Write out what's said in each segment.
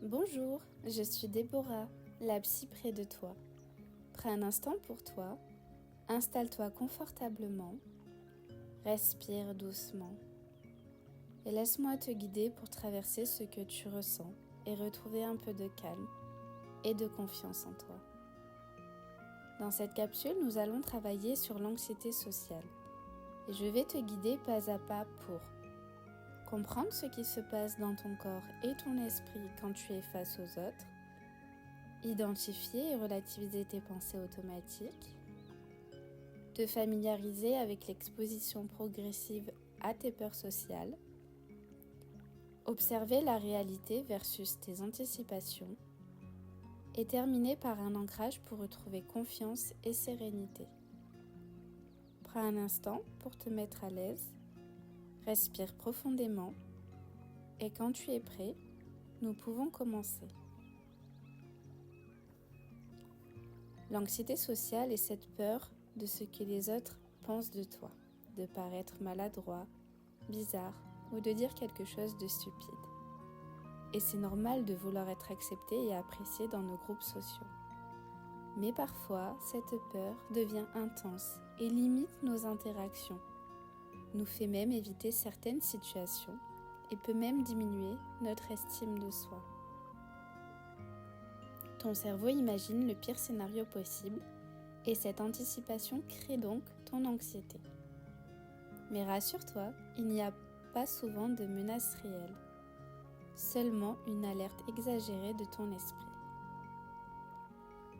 Bonjour, je suis Déborah, la psy près de toi. Prends un instant pour toi, installe-toi confortablement, respire doucement et laisse-moi te guider pour traverser ce que tu ressens et retrouver un peu de calme et de confiance en toi. Dans cette capsule, nous allons travailler sur l'anxiété sociale et je vais te guider pas à pas pour comprendre ce qui se passe dans ton corps et ton esprit quand tu es face aux autres, identifier et relativiser tes pensées automatiques, te familiariser avec l'exposition progressive à tes peurs sociales, observer la réalité versus tes anticipations et terminer par un ancrage pour retrouver confiance et sérénité. Prends un instant pour te mettre à l'aise, respire profondément et quand tu es prêt, nous pouvons commencer. L'anxiété sociale est cette peur de ce que les autres pensent de toi, de paraître maladroit, bizarre ou de dire quelque chose de stupide. Et c'est normal de vouloir être accepté et apprécié dans nos groupes sociaux. Mais parfois, cette peur devient intense et limite nos interactions, nous fait même éviter certaines situations et peut même diminuer notre estime de soi. Ton cerveau imagine le pire scénario possible et cette anticipation crée donc ton anxiété. Mais rassure-toi, il n'y a pas souvent de menace réelle, seulement une alerte exagérée de ton esprit.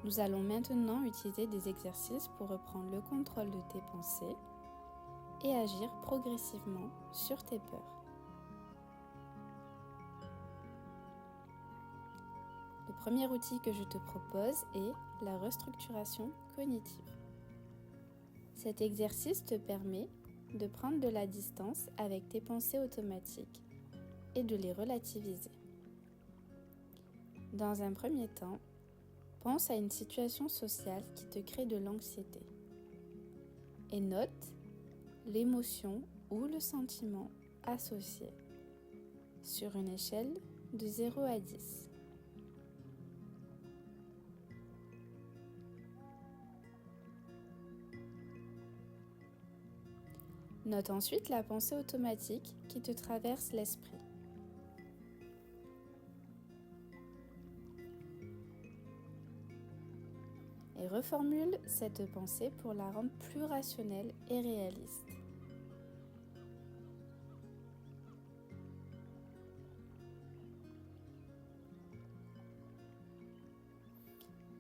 Nous allons maintenant utiliser des exercices pour reprendre le contrôle de tes pensées et agir progressivement sur tes peurs. Le premier outil que je te propose est la restructuration cognitive. Cet exercice te permet de prendre de la distance avec tes pensées automatiques et de les relativiser. Dans un premier temps, pense à une situation sociale qui te crée de l'anxiété et note l'émotion ou le sentiment associé sur une échelle de 0 à 10. Note ensuite la pensée automatique qui te traverse l'esprit. Et reformule cette pensée pour la rendre plus rationnelle et réaliste.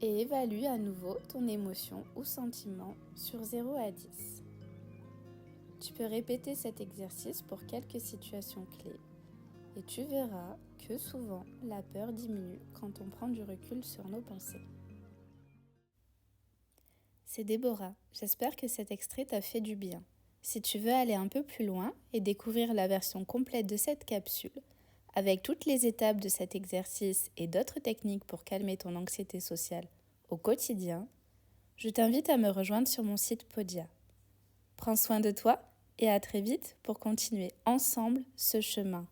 Et évalue à nouveau ton émotion ou sentiment sur 0 à 10. Tu peux répéter cet exercice pour quelques situations clés et tu verras que souvent la peur diminue quand on prend du recul sur nos pensées. C'est Déborah, j'espère que cet extrait t'a fait du bien. Si tu veux aller un peu plus loin et découvrir la version complète de cette capsule, avec toutes les étapes de cet exercice et d'autres techniques pour calmer ton anxiété sociale au quotidien, je t'invite à me rejoindre sur mon site Podia. Prends soin de toi et à très vite pour continuer ensemble ce chemin.